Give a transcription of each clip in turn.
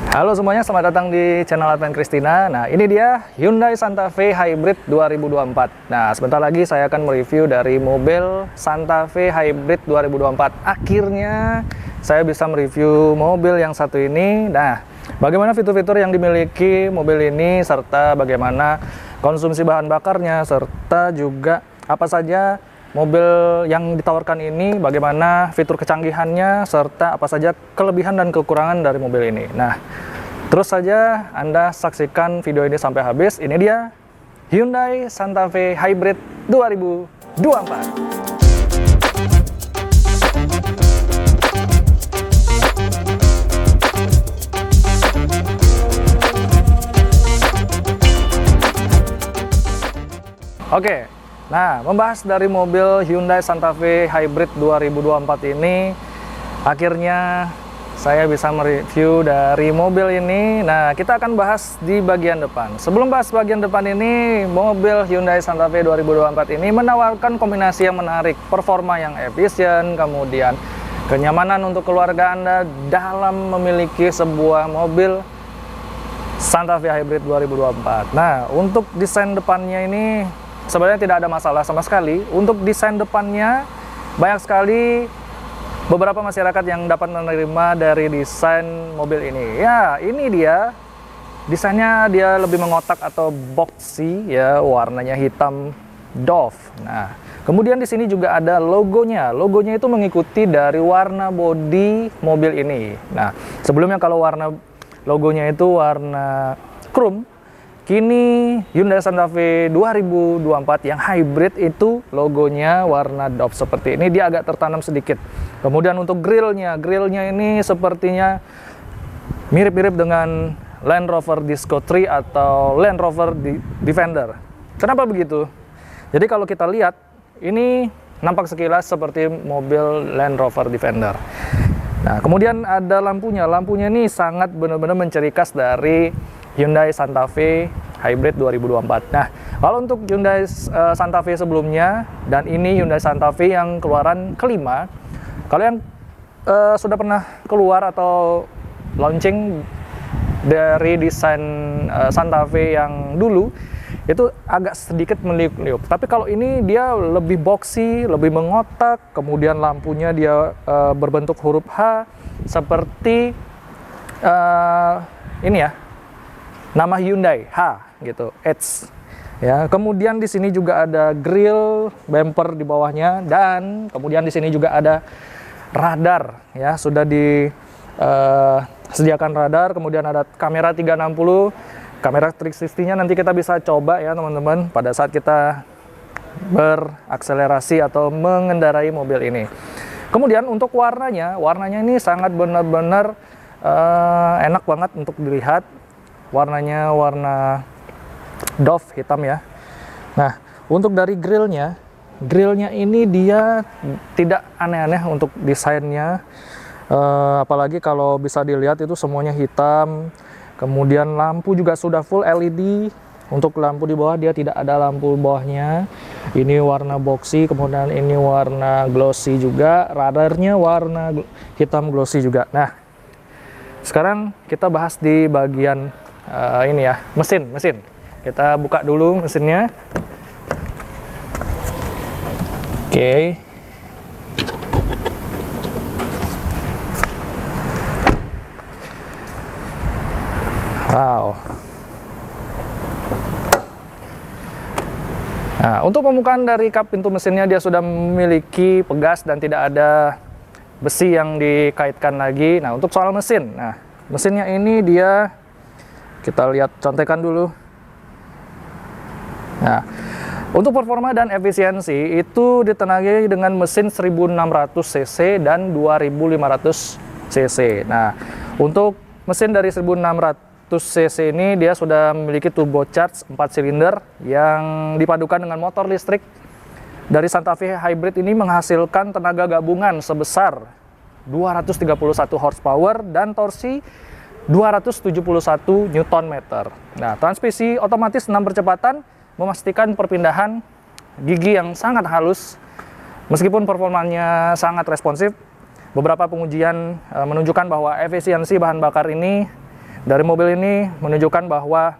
Halo semuanya, selamat datang di channel Advent Christina. Nah, ini dia Hyundai Santa Fe Hybrid 2024. Nah, sebentar lagi saya akan mereview dari mobil Santa Fe Hybrid 2024. Akhirnya saya bisa mereview mobil yang satu ini. Nah, bagaimana fitur-fitur yang dimiliki mobil ini, serta bagaimana konsumsi bahan bakarnya, serta juga apa saja mobil yang ditawarkan ini, bagaimana fitur kecanggihannya, serta apa saja kelebihan dan kekurangan dari mobil ini. Nah, terus saja Anda saksikan video ini sampai habis. Ini dia Hyundai Santa Fe Hybrid 2024. Oke. Nah, membahas dari mobil Hyundai Santa Fe Hybrid 2024 ini, akhirnya saya bisa mereview dari mobil ini. Nah, kita akan bahas di bagian depan. Sebelum bahas bagian depan ini, mobil Hyundai Santa Fe 2024 ini menawarkan kombinasi yang menarik, performa yang efisien, kemudian kenyamanan untuk keluarga Anda dalam memiliki sebuah mobil Santa Fe Hybrid 2024. Nah, untuk desain depannya ini sebenarnya tidak ada masalah sama sekali. Untuk desain depannya banyak sekali beberapa masyarakat yang dapat menerima dari desain mobil ini. Ya, ini dia. Desainnya dia lebih mengotak atau boxy ya, warnanya hitam doff. Nah, kemudian di sini juga ada logonya. Logonya itu mengikuti dari warna bodi mobil ini. Nah, sebelumnya kalau warna logonya itu warna chrome, kini Hyundai Santa Fe 2024 yang hybrid itu logonya warna doff seperti ini, dia agak tertanam sedikit. Kemudian untuk grillnya ini sepertinya mirip-mirip dengan Land Rover Disco 3 atau Land Rover Defender. Kenapa begitu? Jadi kalau kita lihat, ini nampak sekilas seperti mobil Land Rover Defender. Nah, kemudian ada lampunya. Lampunya ini sangat benar-benar menciri khas dari Hyundai Santa Fe Hybrid 2024. Nah, kalau untuk Hyundai Santa Fe sebelumnya dan ini Hyundai Santa Fe yang keluaran kelima, kalian sudah pernah keluar atau launching dari desain Santa Fe yang dulu, itu agak sedikit meliuk-liuk. Tapi kalau ini dia lebih boxy, lebih mengotak, kemudian lampunya dia berbentuk huruf H seperti ini ya, nama Hyundai H gitu, H ya. Kemudian di sini juga ada grill bumper di bawahnya, dan kemudian di sini juga ada radar ya, sudah disediakan radar. Kemudian ada kamera 360, kamera 360-nya nanti kita bisa coba ya teman-teman pada saat kita berakselerasi atau mengendarai mobil ini. Kemudian untuk warnanya ini sangat benar-benar enak banget untuk dilihat. Warnanya warna doff hitam ya. Nah, untuk dari grillnya ini dia tidak aneh-aneh untuk desainnya, apalagi kalau bisa dilihat itu semuanya hitam. Kemudian lampu juga sudah full LED. Untuk lampu di bawah dia tidak ada lampu bawahnya. Ini warna boxy, kemudian ini warna glossy juga. Radarnya warna hitam glossy juga. Nah, sekarang kita bahas di bagian ini ya, mesin. Kita buka dulu mesinnya. Oke. Wow. Nah, untuk pembukaan dari kap pintu mesinnya dia sudah memiliki pegas dan tidak ada besi yang dikaitkan lagi. Nah, untuk soal mesin, nah mesinnya ini dia, kita lihat contekan dulu. Nah, untuk performa dan efisiensi itu ditenagai dengan mesin 1600 cc dan 2500 cc. Nah, untuk mesin dari 1600 cc ini dia sudah memiliki turbocharged 4 silinder yang dipadukan dengan motor listrik dari Santa Fe Hybrid ini menghasilkan tenaga gabungan sebesar 231 horsepower dan torsi 271 Nm. Nah, transmisi otomatis 6 percepatan memastikan perpindahan gigi yang sangat halus. Meskipun performanya sangat responsif, beberapa pengujian menunjukkan bahwa efisiensi bahan bakar ini dari mobil ini menunjukkan bahwa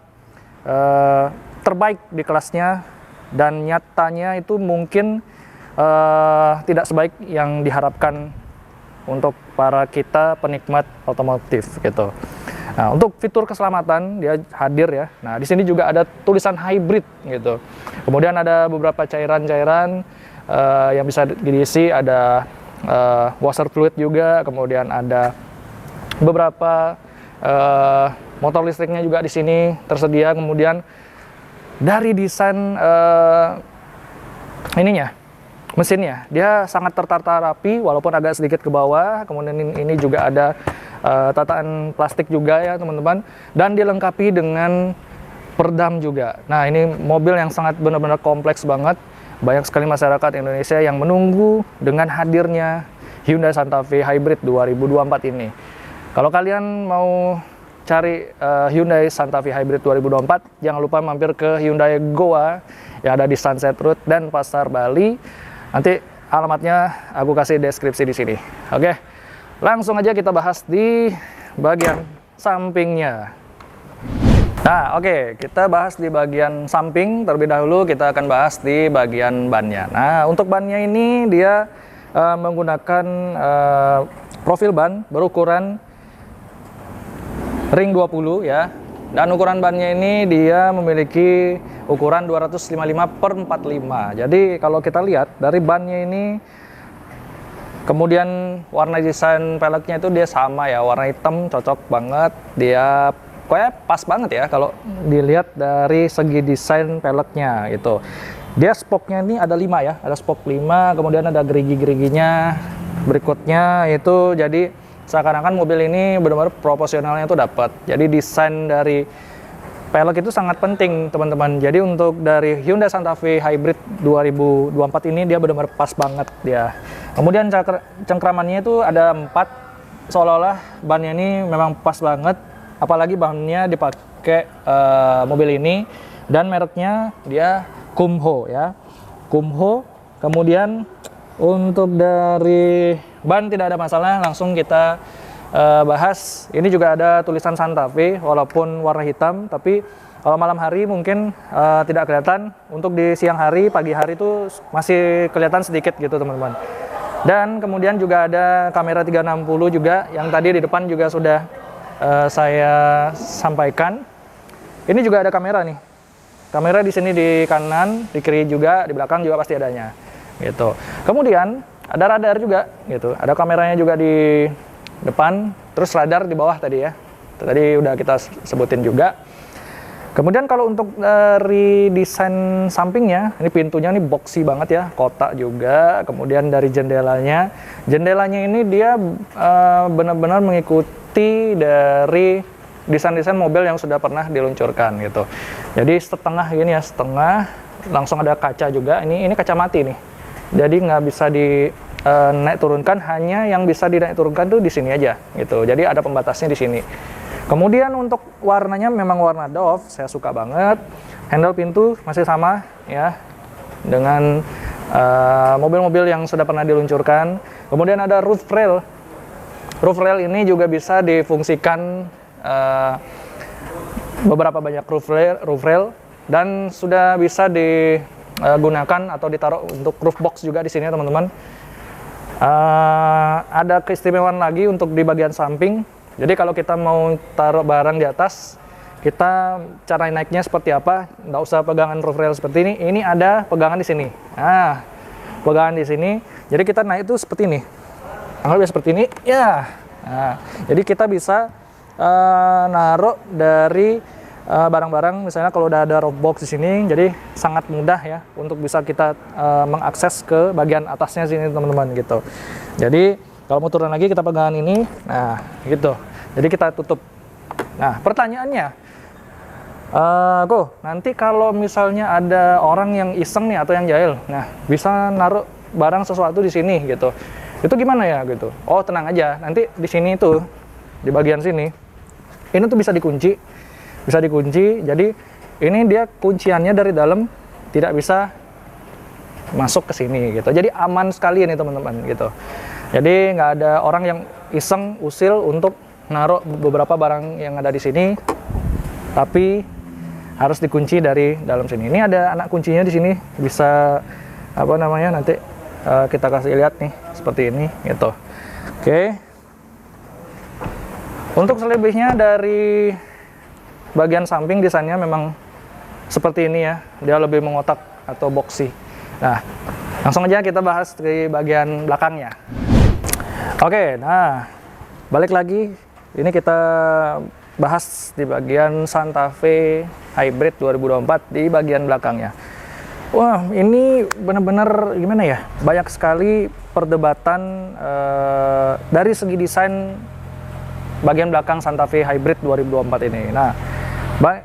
terbaik di kelasnya, dan nyatanya itu mungkin tidak sebaik yang diharapkan untuk para kita penikmat otomotif gitu. Nah, untuk fitur keselamatan dia hadir ya. Nah, di sini juga ada tulisan hybrid gitu. Kemudian ada beberapa cairan-cairan yang bisa diisi, ada washer fluid juga, kemudian ada beberapa motor listriknya juga di sini tersedia. Kemudian dari desain mesinnya, dia sangat tertata rapi walaupun agak sedikit ke bawah. Kemudian ini juga ada tataan plastik juga ya teman-teman, dan dilengkapi dengan peredam juga. Nah, ini mobil yang sangat benar-benar kompleks banget. Banyak sekali masyarakat Indonesia yang menunggu dengan hadirnya Hyundai Santa Fe Hybrid 2024 ini. Kalau kalian mau cari Hyundai Santa Fe Hybrid 2024, jangan lupa mampir ke Hyundai Goa yang ada di Sunset Road dan Pasar Bali. Nanti alamatnya aku kasih deskripsi di sini. Oke, langsung aja kita bahas di bagian sampingnya. Nah, oke, kita bahas di bagian samping terlebih dahulu. Kita akan bahas di bagian bannya. Nah, untuk bannya ini dia menggunakan profil ban berukuran ring 20 ya. Dan ukuran bannya ini dia memiliki ukuran 255/45. Jadi kalau kita lihat dari bannya ini, kemudian warna desain peleknya itu dia sama ya, warna hitam, cocok banget. Dia kayak pas banget ya kalau dilihat dari segi desain peleknya gitu. Dia spoknya ini ada 5 ya, ada spok 5, kemudian ada gerigi-geriginya berikutnya itu, jadi seakan-akan mobil ini benar-benar proporsionalnya itu dapat. Jadi desain dari pelek itu sangat penting teman-teman. Jadi untuk dari Hyundai Santa Fe Hybrid 2024 ini dia benar-benar pas banget dia. Kemudian cengkramannya itu ada 4, seolah-olah bannya ini memang pas banget. Apalagi bannya dipakai mobil ini, dan mereknya dia Kumho ya, Kumho. Kemudian untuk dari ban tidak ada masalah, langsung kita bahas. Ini juga ada tulisan Santa Fe walaupun warna hitam, tapi kalau malam hari mungkin tidak kelihatan. Untuk di siang hari, pagi hari itu masih kelihatan sedikit gitu teman-teman. Dan kemudian juga ada kamera 360 juga, yang tadi di depan juga sudah saya sampaikan. Ini juga ada kamera nih. Kamera di sini di kanan, di kiri juga, di belakang juga pasti adanya. Gitu. Kemudian ada radar juga gitu. Ada kameranya juga di depan, terus radar di bawah tadi ya. Tadi udah kita sebutin juga. Kemudian kalau untuk dari desain sampingnya, ini pintunya ini boxy banget ya, kotak juga. Kemudian dari jendelanya ini dia benar-benar mengikuti dari desain-desain mobil yang sudah pernah diluncurkan gitu. Jadi setengah gini ya, setengah, langsung ada kaca juga. Ini kaca mati nih. Jadi nggak bisa di naik turunkan, hanya yang bisa dinaik turunkan tuh di sini aja gitu. Jadi ada pembatasnya di sini. Kemudian untuk warnanya memang warna doff, saya suka banget. Handle pintu masih sama ya dengan mobil-mobil yang sudah pernah diluncurkan. Kemudian ada roof rail. Roof rail ini juga bisa difungsikan beberapa banyak roof rail, dan sudah bisa digunakan atau ditaruh untuk roof box juga di sini teman-teman. Ada keistimewaan lagi untuk di bagian samping. Jadi kalau kita mau taruh barang di atas, kita cara naiknya seperti apa? Nggak usah pegangan roof rail seperti ini. Ini ada pegangan di sini. Nah, pegangan di sini. Jadi kita naik itu seperti ini. Anggap seperti ini. Ya. Nah, jadi kita bisa naruh dari barang-barang. Misalnya kalau udah ada roof box di sini, jadi sangat mudah ya untuk bisa kita mengakses ke bagian atasnya sini teman-teman gitu. Jadi kalau mau turun lagi kita pegangan ini. Nah, gitu. Jadi kita tutup. Nah, pertanyaannya, nanti kalau misalnya ada orang yang iseng nih atau yang jahil, nah bisa naruh barang sesuatu di sini gitu. Itu gimana ya gitu? Oh, tenang aja. Nanti di sini itu, di bagian sini, ini tuh bisa dikunci. Bisa dikunci. Jadi ini dia kunciannya dari dalam, tidak bisa masuk ke sini gitu. Jadi aman sekali ini teman-teman gitu. Jadi nggak ada orang yang iseng usil untuk naruh beberapa barang yang ada di sini, tapi harus dikunci dari dalam sini. Ini ada anak kuncinya di sini, bisa apa namanya, nanti kita kasih lihat nih seperti ini gitu. Oke. Untuk selebihnya dari bagian samping desainnya memang seperti ini ya, dia lebih mengotak atau boxy. Nah, langsung aja kita bahas di bagian belakangnya. Oke, nah balik lagi, ini kita bahas di bagian Santa Fe Hybrid 2024 di bagian belakangnya. Wah, ini benar-benar gimana ya, banyak sekali perdebatan dari segi desain bagian belakang Santa Fe Hybrid 2024 ini. Nah,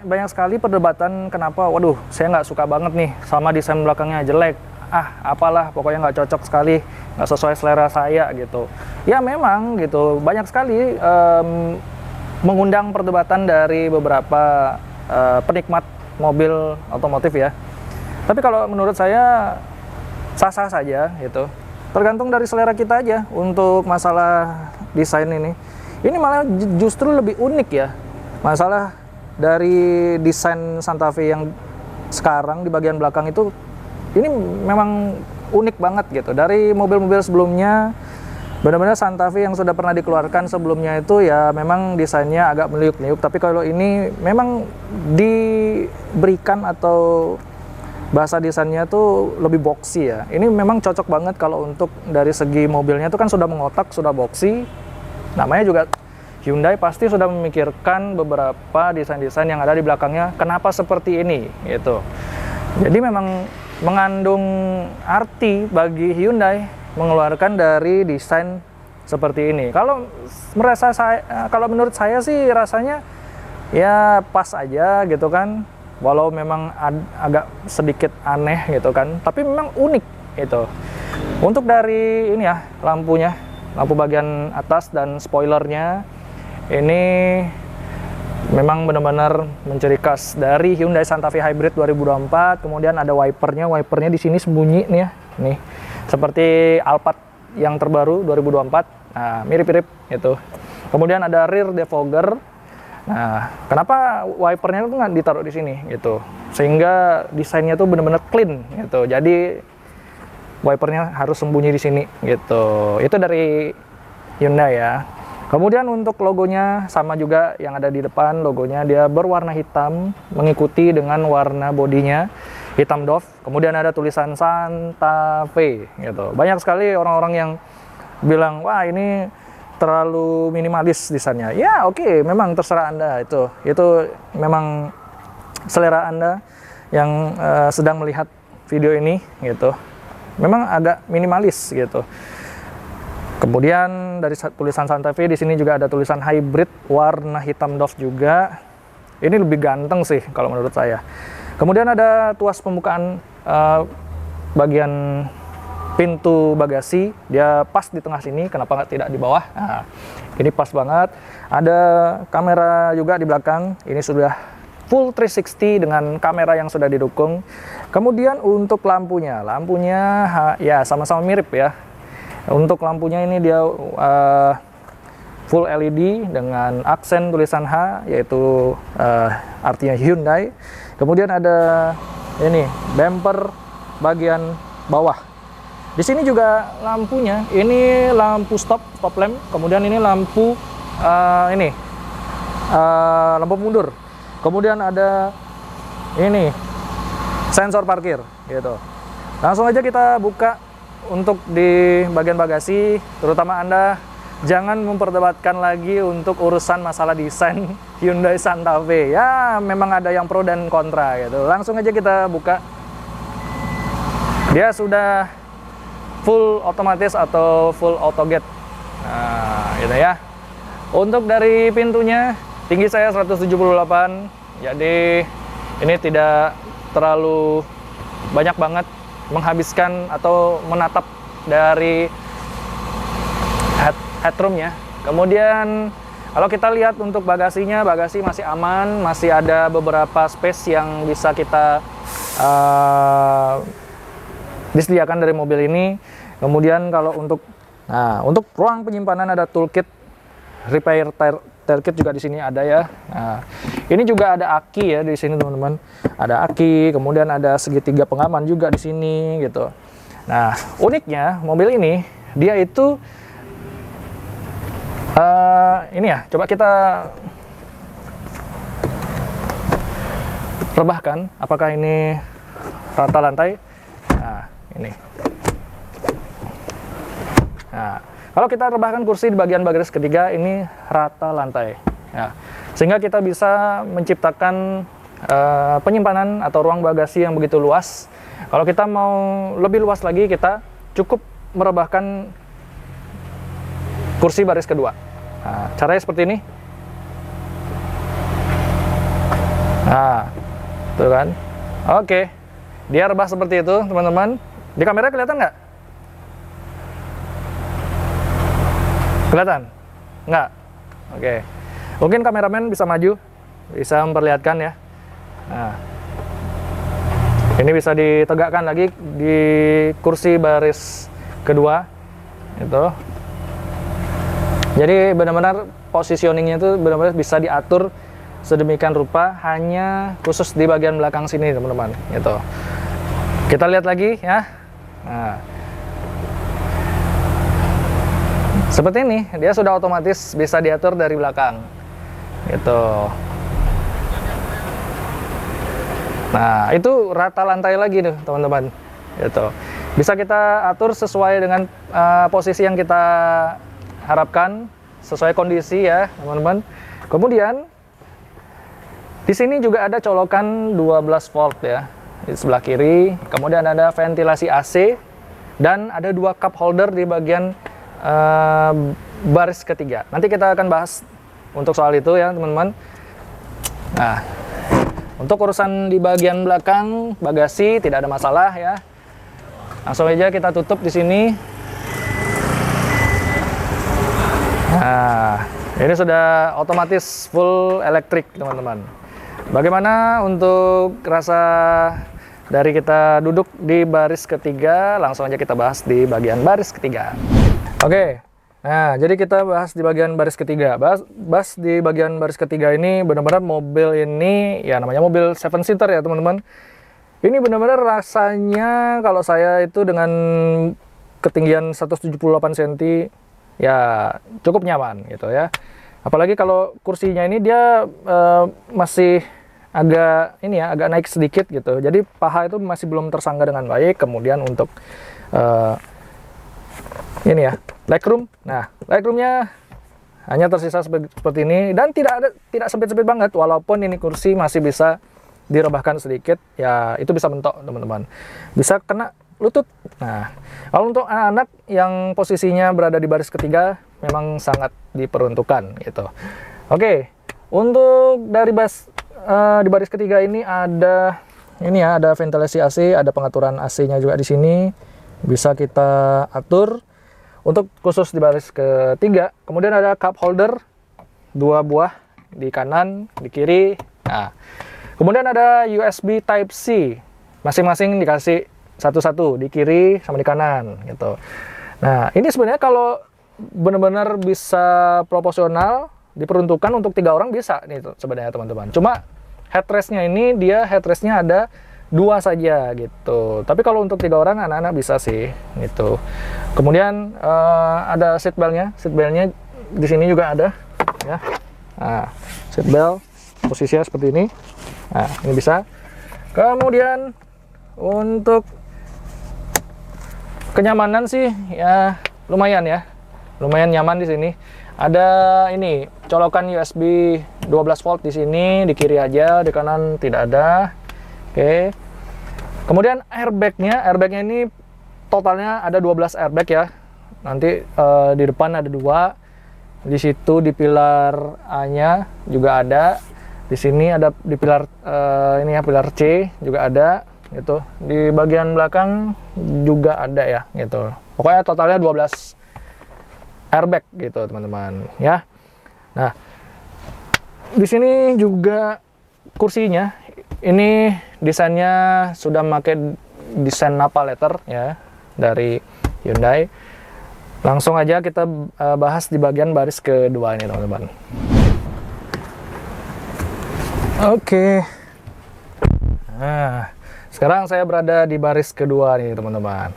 banyak sekali perdebatan kenapa, waduh saya nggak suka banget nih sama desain belakangnya, jelek, apalah pokoknya nggak cocok sekali, nggak sesuai selera saya gitu. Ya memang gitu, banyak sekali mengundang perdebatan dari beberapa penikmat mobil otomotif ya. Tapi kalau menurut saya sah-sah saja gitu. Tergantung dari selera kita aja untuk masalah desain ini. Ini malah justru lebih unik ya. Masalah dari desain Santa Fe yang sekarang di bagian belakang itu, ini memang unik banget gitu. Dari mobil-mobil sebelumnya, benar-benar Santa Fe yang sudah pernah dikeluarkan sebelumnya itu ya memang desainnya agak meliuk-liuk. Tapi kalau ini memang diberikan atau bahasa desainnya tuh lebih boxy ya. Ini memang cocok banget kalau untuk dari segi mobilnya itu kan sudah mengotak, sudah boxy. Namanya juga Hyundai, pasti sudah memikirkan beberapa desain-desain yang ada di belakangnya. Kenapa seperti ini gitu. Jadi memang mengandung arti bagi Hyundai mengeluarkan dari desain seperti ini. Kalau menurut saya sih rasanya ya pas aja gitu kan. Walau memang agak sedikit aneh gitu kan, tapi memang unik gitu. Untuk dari ini ya, lampunya, lampu bagian atas dan spoilernya, ini memang benar-benar menciri khas dari Hyundai Santa Fe Hybrid 2024. Kemudian ada wipernya di sini sembunyi nih ya, nih seperti Alphard yang terbaru 2024. Nah, mirip-mirip gitu. Kemudian ada rear defogger. Nah, kenapa wipernya itu nggak ditaruh di sini gitu, sehingga desainnya tuh benar-benar clean gitu. Jadi wipernya harus sembunyi di sini gitu. Itu dari Hyundai ya. Kemudian untuk logonya sama juga yang ada di depan, logonya dia berwarna hitam mengikuti dengan warna bodinya hitam doff. Kemudian ada tulisan Santa Fe gitu. Banyak sekali orang-orang yang bilang, wah ini terlalu minimalis desainnya. Ya oke, memang terserah Anda, itu memang selera Anda yang sedang melihat video ini gitu. Memang agak minimalis gitu. Kemudian dari tulisan Santa Fe di sini juga ada tulisan hybrid warna hitam doff juga. Ini lebih ganteng sih kalau menurut saya. Kemudian ada tuas pembukaan bagian pintu bagasi, dia pas di tengah sini, kenapa tidak di bawah? Nah, ini pas banget. Ada kamera juga di belakang, ini sudah full 360 dengan kamera yang sudah didukung. Kemudian untuk lampunya ya sama-sama mirip ya. Untuk lampunya ini dia full LED dengan aksen tulisan H, yaitu artinya Hyundai. Kemudian ada ini bumper bagian bawah. Di sini juga lampunya, ini lampu stop lamp, kemudian ini lampu lampu mundur. Kemudian ada ini sensor parkir gitu. Langsung aja kita buka untuk di bagian bagasi, terutama Anda jangan memperdebatkan lagi untuk urusan masalah desain Hyundai Santa Fe. Ya, memang ada yang pro dan kontra gitu. Langsung aja kita buka. Dia sudah full otomatis atau full auto gate. Nah, gitu ya. Untuk dari pintunya, tinggi saya 178. Jadi ini tidak terlalu banyak banget menghabiskan atau menatap dari headroomnya. Kemudian kalau kita lihat untuk bagasinya, bagasi masih aman, masih ada beberapa space yang bisa kita disediakan dari mobil ini. Kemudian kalau untuk ruang penyimpanan ada toolkit repair tailgate juga di sini ada ya. Nah, ini juga ada aki ya di sini teman-teman. Ada aki, kemudian ada segitiga pengaman juga di sini gitu. Nah, uniknya mobil ini dia itu ini ya, coba kita rebahkan apakah ini rata lantai. Nah, ini. Nah, kalau kita rebahkan kursi di bagian baris ketiga ini rata lantai ya. Sehingga kita bisa menciptakan penyimpanan atau ruang bagasi yang begitu luas. Kalau kita mau lebih luas lagi, kita cukup merebahkan kursi baris kedua. Nah, caranya seperti ini. Nah, tuh kan. Oke, dia rebah seperti itu teman-teman. Di kamera kelihatan nggak? Kelihatan? Nggak? Oke. Mungkin kameramen bisa maju, bisa memperlihatkan ya. Nah, ini bisa ditegakkan lagi di kursi baris kedua itu. Jadi benar-benar positioningnya itu benar-benar bisa diatur sedemikian rupa, hanya khusus di bagian belakang sini teman-teman gitu. Kita lihat lagi ya. Nah, seperti ini, dia sudah otomatis bisa diatur dari belakang gitu. Nah, itu rata lantai lagi nih teman-teman gitu. Bisa kita atur sesuai dengan posisi yang kita harapkan, sesuai kondisi ya teman-teman. Kemudian di sini juga ada colokan 12 volt ya di sebelah kiri. Kemudian ada ventilasi AC dan ada 2 cup holder di bagian baris ketiga. Nanti kita akan bahas untuk soal itu ya teman-teman. Nah, untuk urusan di bagian belakang bagasi tidak ada masalah ya. Langsung aja kita tutup di sini. Nah, ini sudah otomatis full elektrik teman-teman. Bagaimana untuk rasa dari kita duduk di baris ketiga? Langsung aja kita bahas di bagian baris ketiga. Oke, nah jadi kita bahas di bagian baris ketiga. Bahas di bagian baris ketiga ini benar-benar mobil ini ya namanya mobil 7 seater ya teman-teman. Ini benar-benar rasanya kalau saya itu dengan ketinggian 178 cm ya cukup nyaman gitu ya. Apalagi kalau kursinya ini dia masih agak ini ya agak naik sedikit gitu. Jadi paha itu masih belum tersangga dengan baik. Kemudian untuk ini ya legroom. Nah, legroomnya hanya tersisa seperti ini dan tidak sempit-sempit banget. Walaupun ini kursi masih bisa direbahkan sedikit, ya itu bisa mentok teman-teman. Bisa kena lutut. Nah, kalau untuk anak-anak yang posisinya berada di baris ketiga memang sangat diperuntukkan gitu. Oke, untuk dari di baris ketiga ini ada ada ventilasi AC, ada pengaturan AC-nya juga di sini. Bisa kita atur untuk khusus di baris ketiga. Kemudian ada cup holder 2 buah di kanan, di kiri. Nah, kemudian ada USB Type C. Masing-masing dikasih satu-satu di kiri sama di kanan gitu. Nah, ini sebenarnya kalau benar-benar bisa proporsional diperuntukkan untuk 3 orang bisa nih sebenarnya teman-teman. Cuma headrestnya ini dia headrestnya ada 2 saja gitu. Tapi kalau untuk 3 orang anak-anak bisa sih gitu. Kemudian ada seatbeltnya di sini juga ada ya. Nah, seatbelt posisinya seperti ini. Nah, ini bisa. Kemudian untuk kenyamanan sih ya lumayan nyaman di sini. Ada ini colokan USB 12 volt di sini, di kiri aja, di kanan tidak ada. Oke. Kemudian airbagnya ini totalnya ada 12 airbag ya. Nanti di depan ada 2. Di situ di pilar A-nya juga ada. Di sini ada di pilar ini ya, pilar C juga ada gitu. Di bagian belakang juga ada ya gitu. Pokoknya totalnya 12 airbag gitu teman-teman ya. Nah, di sini juga kursinya ini desainnya sudah memakai desain Nappa leather ya dari Hyundai. Langsung aja kita bahas di bagian baris kedua ini teman-teman. Oke. Nah, sekarang saya berada di baris kedua nih, teman-teman.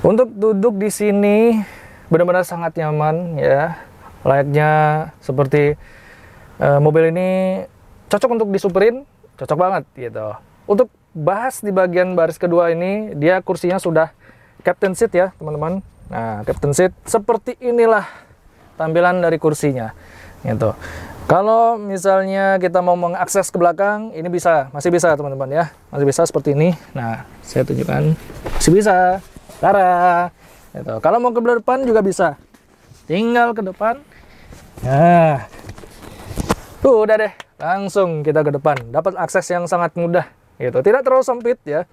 Untuk duduk di sini benar-benar sangat nyaman ya. Layaknya seperti mobil ini cocok untuk disuperin, cocok banget gitu. Untuk bahas di bagian baris kedua ini, dia kursinya sudah captain seat ya, teman-teman. Nah, captain seat seperti inilah tampilan dari kursinya gitu. Kalau misalnya kita mau mengakses ke belakang, ini bisa, masih bisa teman-teman ya, masih bisa seperti ini. Nah, saya tunjukkan, masih bisa. Tara, gitu. Kalau mau ke depan juga bisa, tinggal ke depan. Nah, udah deh, langsung kita ke depan, dapat akses yang sangat mudah, gitu. Tidak terlalu sempit ya.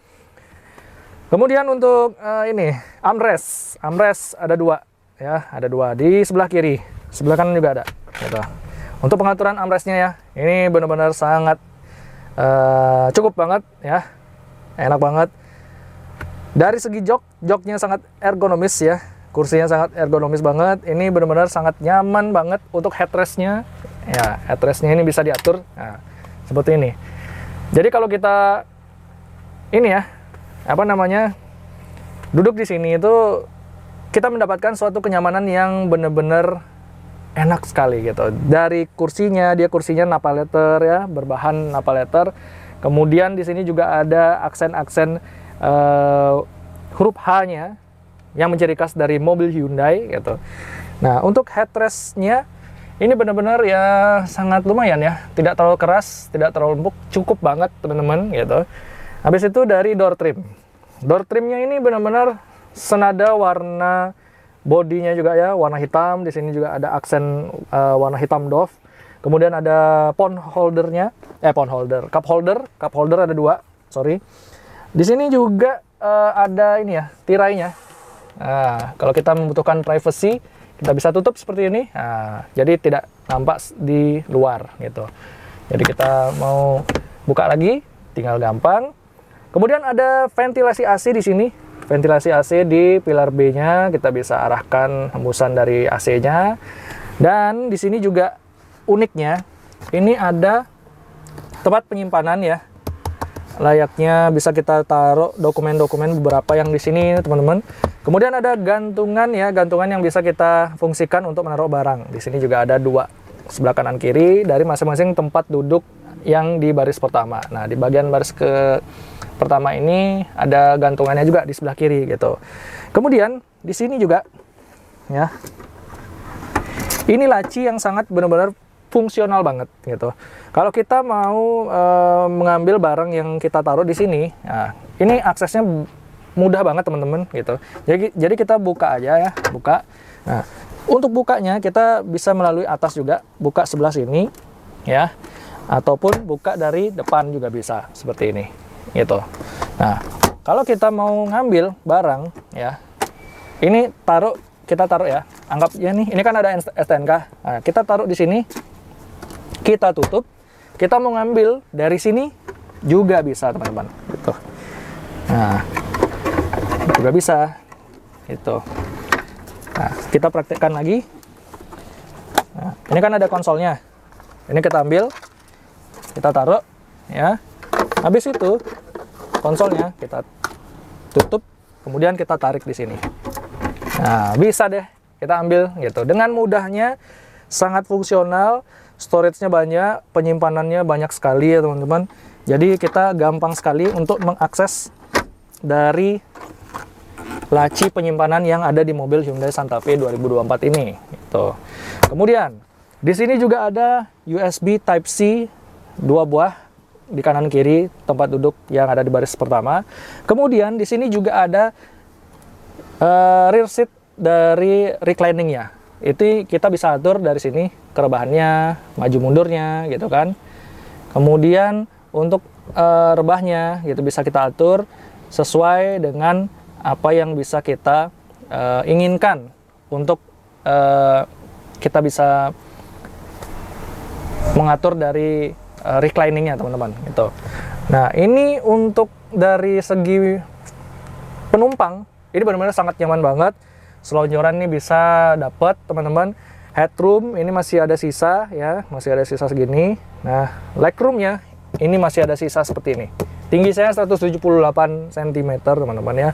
Kemudian untuk ini armrest ada dua, ya, ada dua di sebelah kiri, sebelah kanan juga ada, gitu. Untuk pengaturan armrestnya ya, ini benar-benar sangat cukup banget ya, enak banget. Dari segi joknya sangat ergonomis ya, kursinya sangat ergonomis banget. Ini benar-benar sangat nyaman banget untuk headrestnya. Ya, headrestnya ini bisa diatur, nah, seperti ini. Jadi kalau kita ini ya, apa namanya, duduk di sini itu kita mendapatkan suatu kenyamanan yang benar-benar enak sekali gitu. Dari kursinya, dia kursinya Nappa leather ya, berbahan Nappa leather. Kemudian di sini juga ada aksen-aksen huruf H-nya yang menciri khas dari mobil Hyundai gitu. Nah, untuk headrest-nya ini benar-benar ya sangat lumayan ya, tidak terlalu keras, tidak terlalu empuk, cukup banget teman-teman gitu. Habis itu dari door trimnya ini benar-benar senada warna bodinya juga ya, warna hitam. Di sini juga ada aksen warna hitam doff. Kemudian ada cup holder ada dua, sorry. Di sini juga ada ini ya, tirainya. Nah, kalau kita membutuhkan privacy, kita bisa tutup seperti ini. Nah, jadi tidak nampak di luar gitu. Jadi kita mau buka lagi, tinggal gampang. Kemudian ada ventilasi AC di sini. Ventilasi AC di pilar B-nya, kita bisa arahkan hembusan dari AC-nya. Dan di sini juga uniknya, ini ada tempat penyimpanan ya. Layaknya bisa kita taruh dokumen-dokumen beberapa yang di sini, teman-teman. Kemudian ada gantungan ya, gantungan yang bisa kita fungsikan untuk menaruh barang. Di sini juga ada dua, sebelah kanan kiri dari masing-masing tempat duduk yang di baris pertama. Nah, di bagian baris pertama ini ada gantungannya juga di sebelah kiri gitu. Kemudian di sini juga ya, ini laci yang sangat benar-benar fungsional banget gitu. Kalau kita mau mengambil barang yang kita taruh di sini, nah, ini aksesnya mudah banget teman-teman gitu. Jadi kita buka aja ya, buka. Nah, untuk bukanya kita bisa melalui atas juga, buka sebelah sini ya, ataupun buka dari depan juga bisa seperti ini gitu. Nah, kalau kita mau ngambil barang ya, ini kita taruh ya, anggap ya nih, ini kan ada STNK. Nah, kita taruh di sini, kita tutup. Kita mau ngambil dari sini juga bisa teman-teman gitu. Nah, juga bisa gitu. Nah, kita praktekkan lagi. Nah, ini kan ada konsolnya, ini kita ambil, kita taruh ya. Habis itu konsolnya kita tutup, kemudian kita tarik di sini. Nah, bisa deh kita ambil gitu. Dengan mudahnya, sangat fungsional, storage-nya banyak, penyimpanannya banyak sekali ya teman-teman. Jadi kita gampang sekali untuk mengakses dari laci penyimpanan yang ada di mobil Hyundai Santa Fe 2024 ini gitu. Kemudian di sini juga ada USB Type-C 2 buah di kanan kiri tempat duduk yang ada di baris pertama. Kemudian di sini juga ada rear seat dari reclining-nya. Itu kita bisa atur dari sini kerebahannya, maju mundurnya gitu kan. Kemudian untuk rebahnya gitu bisa kita atur sesuai dengan apa yang bisa kita inginkan untuk kita bisa mengatur dari reclining-nya teman-teman gitu. Nah, ini untuk dari segi penumpang ini benar-benar sangat nyaman banget. Selonjoran ini bisa dapat teman-teman. Headroom ini masih ada sisa ya, masih ada sisa segini. Nah, legroomnya ini masih ada sisa seperti ini. Tinggi saya 178 cm teman-teman ya.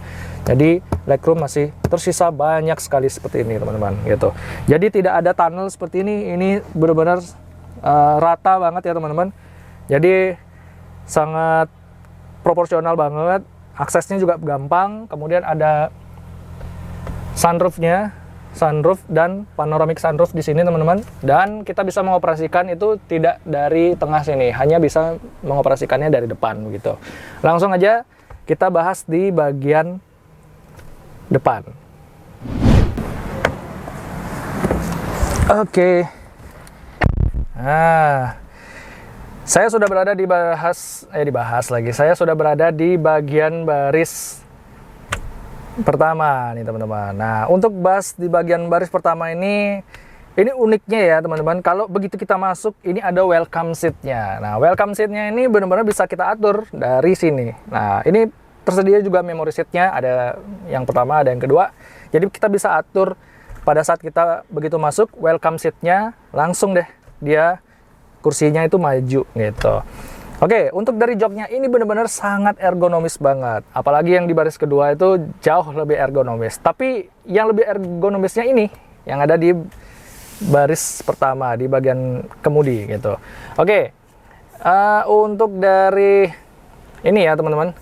Jadi legroom masih tersisa banyak sekali seperti ini teman-teman gitu. Jadi tidak ada tunnel seperti ini benar-benar rata banget ya teman-teman. Jadi sangat proporsional banget. Aksesnya juga gampang. Kemudian ada sunroofnya, sunroof dan panoramic sunroof di sini teman-teman. Dan kita bisa mengoperasikan itu tidak dari tengah sini, hanya bisa mengoperasikannya dari depan begitu. Langsung aja kita bahas di bagian depan. Oke. Nah, saya sudah berada Saya sudah berada di bagian baris pertama nih teman-teman. Nah, untuk bahas di bagian baris pertama ini uniknya ya teman-teman. Kalau begitu kita masuk, ini ada welcome seat-nya. Nah, welcome seat-nya ini benar-benar bisa kita atur dari sini. Nah, ini tersedia juga memory seat-nya. Ada yang pertama, ada yang kedua. Jadi kita bisa atur pada saat kita begitu masuk, welcome seat-nya langsung deh dia kursinya itu maju gitu. Oke, untuk dari joknya ini benar-benar sangat ergonomis banget. Apalagi yang di baris kedua itu jauh lebih ergonomis. Tapi yang lebih ergonomisnya ini yang ada di baris pertama di bagian kemudi gitu. Oke, untuk dari ini ya teman-teman.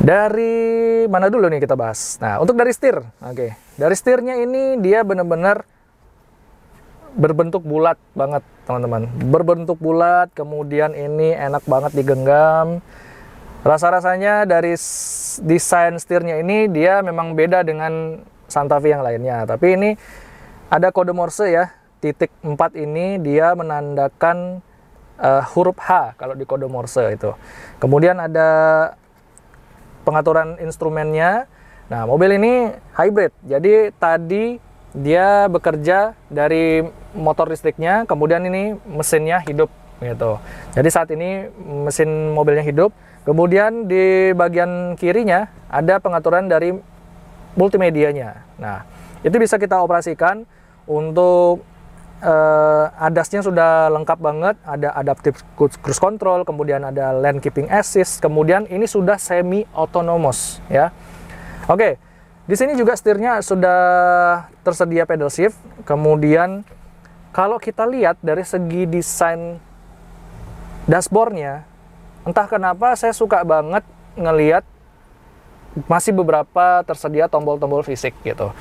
Dari mana dulu nih kita bahas? Nah, untuk dari setir. Oke, dari setirnya ini dia benar-benar berbentuk bulat banget teman-teman, berbentuk bulat, kemudian ini enak banget digenggam. Rasa-rasanya dari desain setirnya ini dia memang beda dengan Santa Fe yang lainnya, tapi ini ada kode Morse ya, titik 4 ini dia menandakan huruf H kalau di kode Morse itu. Kemudian ada pengaturan instrumennya. Nah, mobil ini hybrid, jadi tadi dia bekerja dari motor listriknya, kemudian ini mesinnya hidup gitu. Jadi saat ini mesin mobilnya hidup. Kemudian di bagian kirinya ada pengaturan dari multimedianya. Nah, itu bisa kita operasikan. Untuk ADAS-nya sudah lengkap banget, ada adaptive cruise control, kemudian ada lane keeping assist, kemudian ini sudah semi autonomous ya. Oke. Di sini juga setirnya sudah tersedia pedal shift. Kemudian kalau kita lihat dari segi desain dashboardnya, entah kenapa saya suka banget ngelihat masih beberapa tersedia tombol-tombol fisik gitu.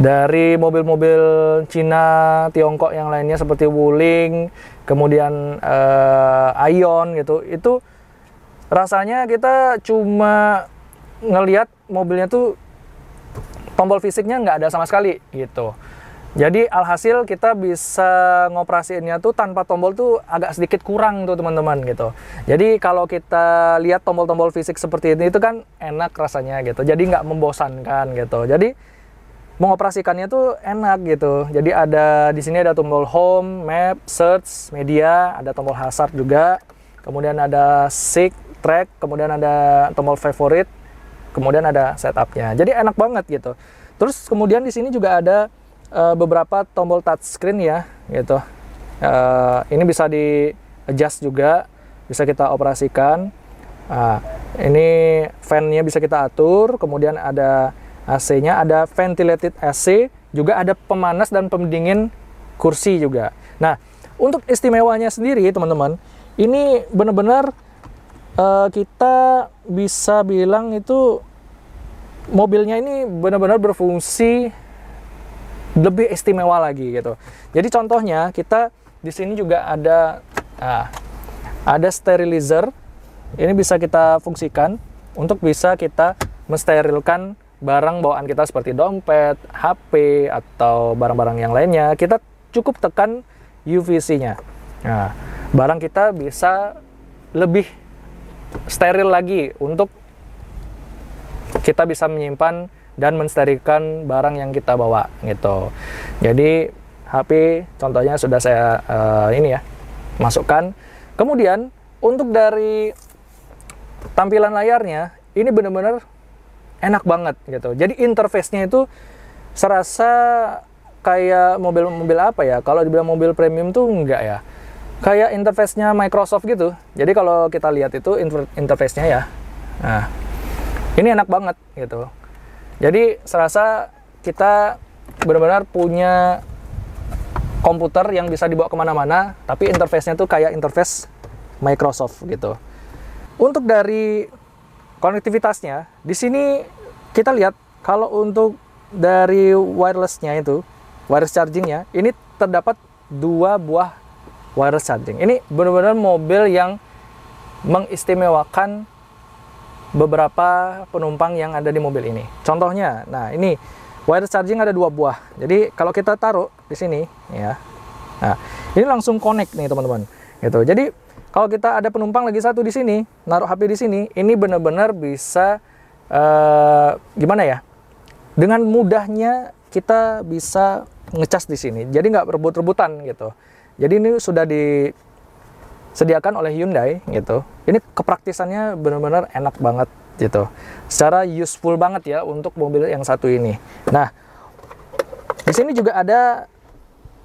Dari mobil-mobil Cina, Tiongkok yang lainnya seperti Wuling, kemudian Aion gitu, itu rasanya kita cuma ngelihat mobilnya tuh tombol fisiknya nggak ada sama sekali gitu. Jadi alhasil kita bisa ngoperasiinnya tuh tanpa tombol tuh agak sedikit kurang tuh teman-teman gitu. Jadi kalau kita lihat tombol-tombol fisik seperti ini itu kan enak rasanya gitu. Jadi nggak membosankan gitu. Jadi mengoperasikannya tuh enak gitu. Jadi ada di sini ada tombol home, map, search, media, ada tombol hazard juga. Kemudian ada seek, track, kemudian ada tombol favorite. Kemudian ada setupnya, jadi enak banget gitu. Terus kemudian di sini juga ada beberapa tombol touchscreen ya, gitu. Ini bisa di adjust juga, bisa kita operasikan. Ini fan-nya bisa kita atur, kemudian ada AC-nya, ada ventilated AC, juga ada pemanas dan pendingin kursi juga. Nah, untuk istimewanya sendiri teman-teman, ini benar-benar kita bisa bilang itu mobilnya ini benar-benar berfungsi lebih istimewa lagi gitu. Jadi contohnya kita di sini juga ada sterilizer. Ini bisa kita fungsikan untuk bisa kita mensterilkan barang bawaan kita seperti dompet, HP atau barang-barang yang lainnya. Kita cukup tekan UVC-nya. Nah, barang kita bisa lebih steril lagi untuk kita bisa menyimpan dan mensterilkan barang yang kita bawa gitu. Jadi HP contohnya sudah saya masukkan. Kemudian untuk dari tampilan layarnya ini benar-benar enak banget gitu. Jadi interface-nya itu serasa kayak mobil-mobil apa ya? Kalau dibilang mobil premium tuh enggak ya. Kayak interface-nya Microsoft gitu. Jadi kalau kita lihat itu interface-nya ya. Nah, ini enak banget gitu. Jadi serasa kita benar-benar punya komputer yang bisa dibawa kemana-mana, tapi interface-nya tuh kayak interface Microsoft gitu. Untuk dari konektivitasnya, di sini kita lihat kalau untuk dari wireless-nya itu, wireless charging-nya, ini terdapat 2 buah wireless charging. Ini benar-benar mobil yang mengistimewakan beberapa penumpang yang ada di mobil ini. Contohnya, nah ini wireless charging ada 2 buah. Jadi kalau kita taruh di sini, ya, nah ini langsung connect nih teman-teman. Gitu. Jadi kalau kita ada penumpang lagi satu di sini, naruh HP di sini, ini benar-benar bisa gimana ya? Dengan mudahnya kita bisa ngecas di sini. Jadi nggak rebut-rebutan gitu. Jadi ini sudah disediakan oleh Hyundai gitu. Ini kepraktisannya benar-benar enak banget gitu. Secara useful banget ya untuk mobil yang satu ini. Nah, di sini juga ada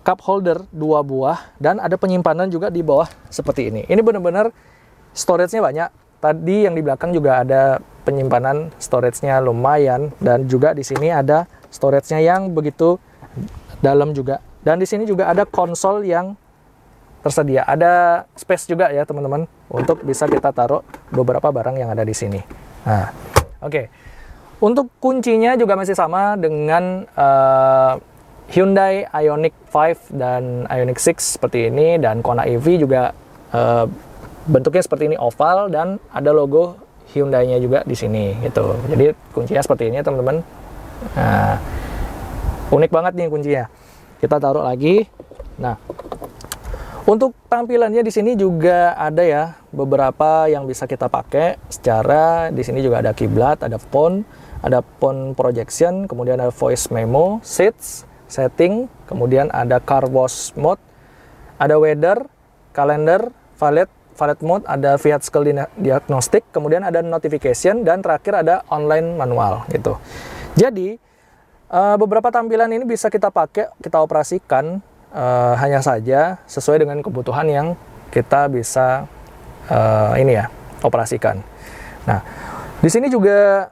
cup holder 2 buah dan ada penyimpanan juga di bawah seperti ini. Ini benar-benar storage-nya banyak. Tadi yang di belakang juga ada penyimpanan storage-nya lumayan dan juga di sini ada storage-nya yang begitu dalam juga. Dan di sini juga ada konsol yang tersedia. Ada space juga ya teman-teman untuk bisa kita taruh beberapa barang yang ada di sini. Nah, oke. Untuk kuncinya juga masih sama dengan Hyundai Ioniq 5 dan Ioniq 6 seperti ini, dan Kona EV juga bentuknya seperti ini, oval, dan ada logo Hyundai-nya juga di sini gitu. Jadi kuncinya seperti ini teman-teman. Nah, unik banget nih kuncinya. Kita taruh lagi. Nah, untuk tampilannya di sini juga ada ya beberapa yang bisa kita pakai. Secara di sini juga ada kiblat, ada phone projection, kemudian ada voice memo, seats, setting, kemudian ada car wash mode, ada weather, calendar, valet mode, ada vehicle diagnostic, kemudian ada notification, dan terakhir ada online manual gitu. Jadi beberapa tampilan ini bisa kita pakai, kita operasikan hanya saja sesuai dengan kebutuhan yang kita bisa operasikan. Nah, di sini juga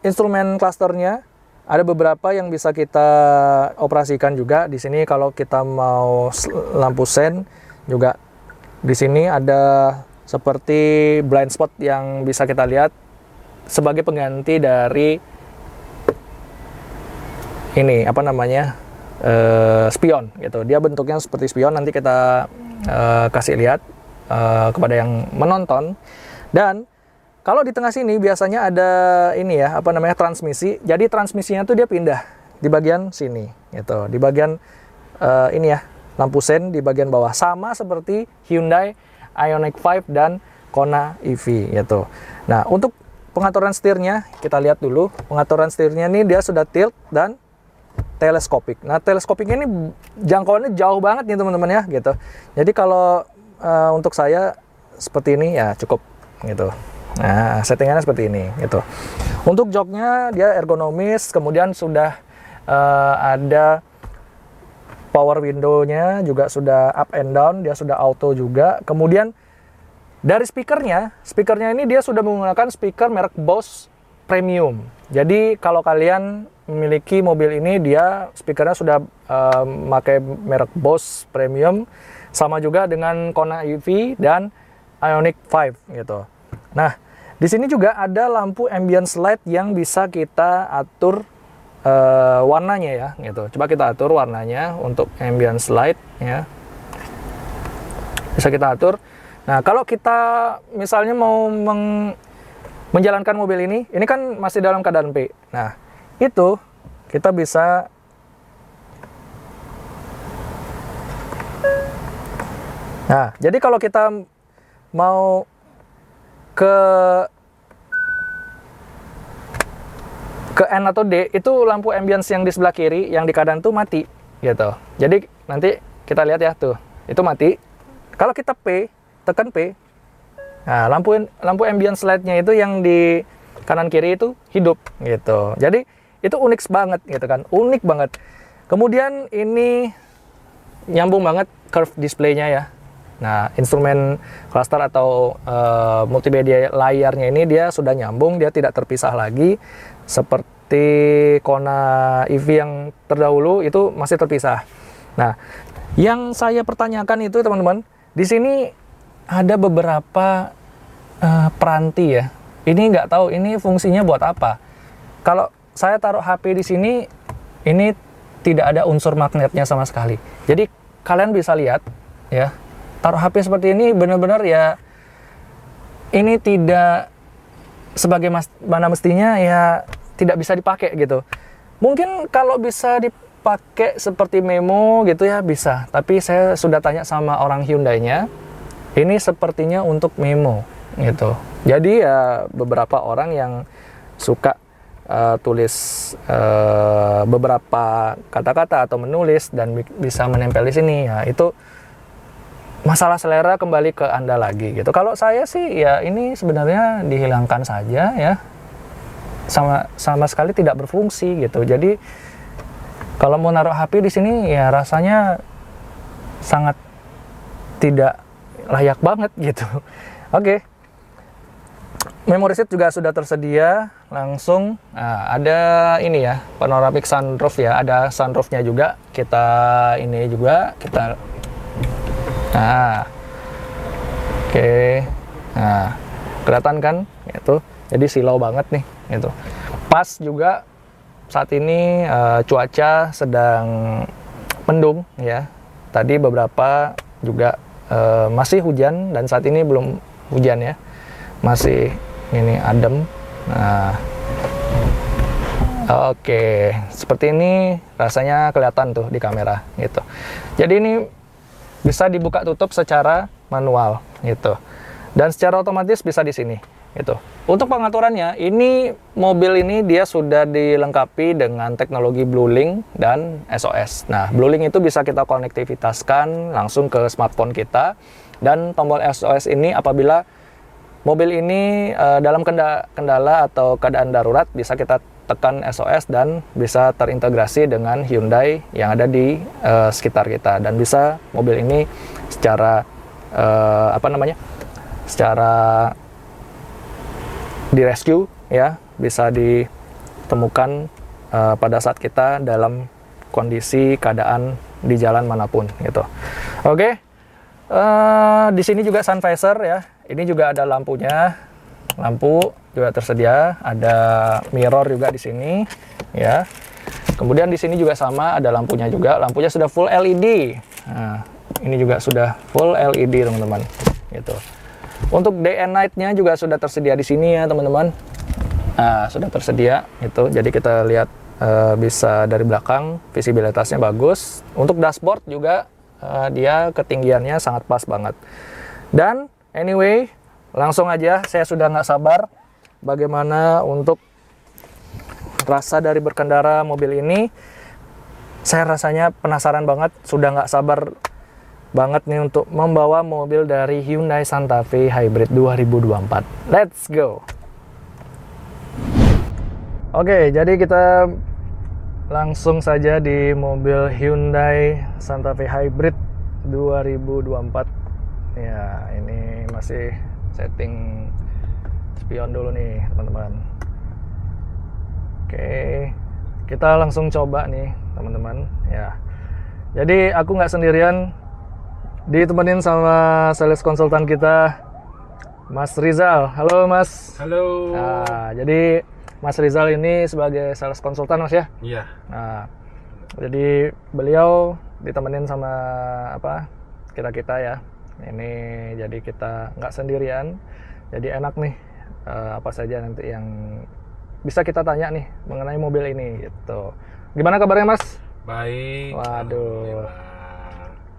instrumen clusternya ada beberapa yang bisa kita operasikan juga. Di sini kalau kita mau lampu sen juga di sini ada seperti blind spot yang bisa kita lihat sebagai pengganti dari ini spion gitu. Dia bentuknya seperti spion, nanti kita kasih lihat kepada yang menonton. Dan kalau di tengah sini biasanya ada transmisi. Jadi transmisinya tuh dia pindah di bagian sini gitu. Di bagian lampu sen di bagian bawah, sama seperti Hyundai Ioniq 5 dan Kona EV gitu. Nah, untuk pengaturan setirnya kita lihat dulu. Pengaturan setirnya ini dia sudah tilt dan teleskopik. Nah, teleskopiknya ini jangkauannya jauh banget nih teman-teman ya gitu. Jadi kalau untuk saya seperti ini ya cukup gitu. Nah, settingannya seperti ini gitu. Untuk joknya dia ergonomis, kemudian sudah ada power window-nya juga sudah up and down, dia sudah auto juga. Kemudian dari speakernya ini dia sudah menggunakan speaker merek Bose Premium. Jadi kalau kalian memiliki mobil ini, dia speakernya sudah pakai merek Bose Premium, sama juga dengan Kona EV dan Ioniq 5 gitu. Nah, di sini juga ada lampu ambience light yang bisa kita atur warnanya ya gitu. Coba kita atur warnanya untuk ambience light ya. Bisa kita atur. Nah, kalau kita misalnya mau menjalankan mobil ini kan masih dalam keadaan P. Nah, itu kita bisa jadi kalau kita mau ke N atau D, itu lampu ambience yang di sebelah kiri, yang di kanan tuh mati gitu. Jadi nanti kita lihat ya tuh, itu mati. Kalau kita P, tekan P, nah lampu ambience light-nya itu yang di kanan kiri itu hidup gitu. Jadi itu unik banget gitu kan, unik banget. Kemudian ini nyambung banget curve displaynya ya. Nah, instrumen cluster atau multimedia layarnya ini dia sudah nyambung, dia tidak terpisah lagi seperti Kona EV yang terdahulu itu masih terpisah. Nah, yang saya pertanyakan itu teman-teman, di sini ada beberapa peranti ya. Ini nggak tahu ini fungsinya buat apa. Kalau saya taruh HP di sini, ini tidak ada unsur magnetnya sama sekali. Jadi kalian bisa lihat ya, taruh HP seperti ini benar-benar ya, ini tidak sebagaimana mestinya ya, tidak bisa dipakai gitu. Mungkin kalau bisa dipakai seperti memo gitu ya bisa, tapi saya sudah tanya sama orang Hyundai-nya, ini sepertinya untuk memo gitu. Jadi ya beberapa orang yang suka tulis beberapa kata-kata atau menulis dan bisa menempel di sini ya, itu masalah selera kembali ke Anda lagi gitu. Kalau saya sih ya ini sebenarnya dihilangkan saja ya, sama sekali tidak berfungsi gitu. Jadi kalau mau naruh HP di sini ya rasanya sangat tidak layak banget gitu. Oke. Memory seat juga sudah tersedia langsung. Nah, ada ini ya, panoramic sunroof ya, ada sunroofnya juga. Kita ini juga kita. Nah, oke. Nah, kelihatan kan? Itu. Jadi silau banget nih. Itu. Pas juga saat ini cuaca sedang mendung ya. Tadi beberapa juga masih hujan dan saat ini belum hujan ya. Masih ini adem. Nah, oke, seperti ini rasanya kelihatan tuh di kamera gitu. Jadi ini bisa dibuka tutup secara manual gitu, dan secara otomatis bisa di sini gitu. Untuk pengaturannya, ini mobil ini dia sudah dilengkapi dengan teknologi BlueLink dan SOS. Nah, BlueLink itu bisa kita konektivitaskan langsung ke smartphone kita, dan tombol SOS ini apabila mobil ini dalam kendala atau keadaan darurat bisa kita tekan SOS dan bisa terintegrasi dengan Hyundai yang ada di sekitar kita, dan bisa mobil ini secara secara di rescue ya, bisa ditemukan pada saat kita dalam kondisi keadaan di jalan manapun gitu. Oke. Di sini juga sun visor ya. Ini juga ada lampunya, lampu juga tersedia, ada mirror juga di sini, ya. Kemudian di sini juga sama, ada lampunya juga, lampunya sudah full LED. Nah, ini juga sudah full LED teman-teman, gitu. Untuk day and night-nya juga sudah tersedia di sini ya teman-teman. Nah, sudah tersedia, itu. Jadi kita lihat bisa dari belakang, visibilitasnya bagus. Untuk dashboard juga dia ketinggiannya sangat pas banget. Dan anyway, langsung aja, saya sudah nggak sabar bagaimana untuk rasa dari berkendara mobil ini. Saya rasanya penasaran banget, sudah nggak sabar banget nih untuk membawa mobil dari Hyundai Santa Fe Hybrid 2024. Let's go! Oke, jadi kita langsung saja di mobil Hyundai Santa Fe Hybrid 2024. Ya, ini masih setting spion dulu nih teman-teman. Oke, kita langsung coba nih teman-teman ya. Jadi aku nggak sendirian, ditemenin sama sales konsultan kita, Mas Rizal. Halo Mas. Halo. Nah, jadi Mas Rizal ini sebagai sales konsultan Mas ya? Iya. Nah, jadi beliau ditemenin sama kita ya. Ini jadi kita nggak sendirian, jadi enak nih apa saja nanti yang bisa kita tanya nih mengenai mobil ini gitu. Gimana kabarnya Mas? Baik. Waduh.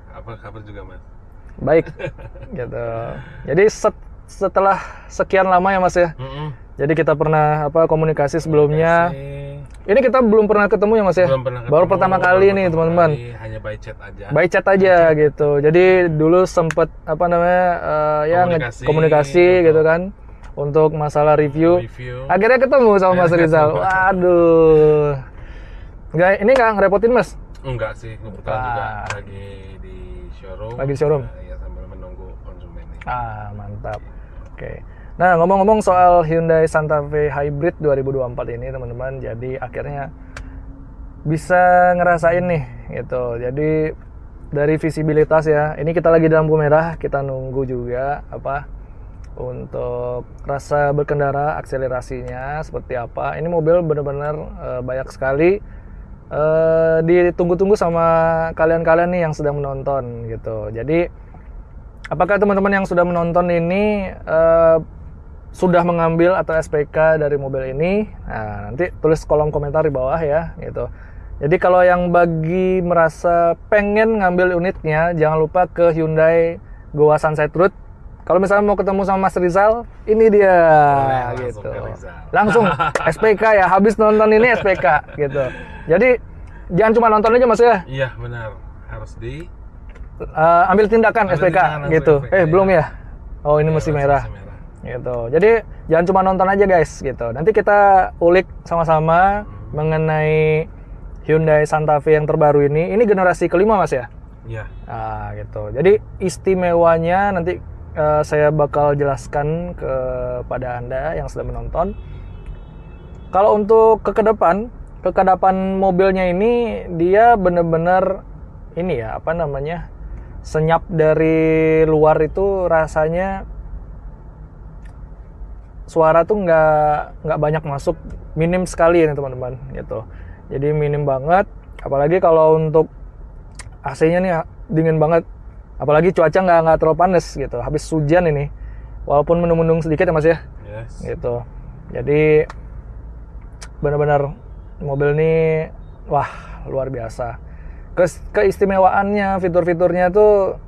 Apa kabar juga Mas? Baik gitu. Jadi setelah sekian lama ya Mas ya. Jadi kita pernah komunikasi sebelumnya. Ini kita belum pernah ketemu ya Mas ya? Belum pernah ketemu, baru pertama kali nih teman-teman. Hanya by chat aja. By chat aja gitu. Jadi dulu sempet komunikasi gitu kan untuk masalah review. Akhirnya ketemu sama Mas Rizal. Waduh. Ini nggak ngerepotin Mas? Enggak sih, kebetulan juga Ah. lagi di showroom. Lagi di showroom? Ya sambil menunggu konsumen nih. Mantap. Oke. Nah, ngomong-ngomong soal Hyundai Santa Fe Hybrid 2024 ini, teman-teman, jadi akhirnya bisa ngerasain nih, gitu. Jadi dari visibilitas ya, ini kita lagi dalam lampu merah, kita nunggu juga untuk rasa berkendara, akselerasinya seperti apa. Ini mobil benar-benar banyak sekali ditunggu-tunggu sama kalian-kalian nih yang sedang menonton gitu. Jadi apakah teman-teman yang sudah menonton ini sudah mengambil atau SPK dari mobil ini? Nah, nanti tulis kolom komentar di bawah ya gitu. Jadi kalau yang bagi merasa pengen ngambil unitnya, jangan lupa ke Hyundai Goa Sunset Road. Kalau misalnya mau ketemu sama Mas Rizal, ini dia Boleh, langsung gitu. ke Rizal. Langsung SPK ya, habis nonton ini SPK gitu. Jadi jangan cuma nonton aja Mas ya. Iya benar, harus di Ambil tindakan Ambil SPK tindakan langsung gitu. SPK, ya. Belum ya? Oh, ini Ya, masih masih merah. merah. Gitu. Jadi jangan cuma nonton aja guys gitu. Nanti kita ulik sama-sama mengenai Hyundai Santa Fe yang terbaru ini. Ini generasi kelima Mas ya? Iya. Gitu. Jadi istimewanya nanti saya bakal jelaskan kepada Anda yang sedang menonton. Kalau untuk kekedapan mobilnya ini dia benar-benar ini ya, senyap dari luar itu rasanya suara tuh nggak banyak masuk, minim sekali ini teman-teman gitu. Jadi minim banget, apalagi kalau untuk AC-nya nih dingin banget, apalagi cuaca nggak terlalu panas gitu. Habis hujan ini, walaupun mendung-mendung sedikit ya Mas ya, Yes. gitu. Jadi benar-benar mobil ini wah luar biasa. Keistimewaannya, fitur-fiturnya tuh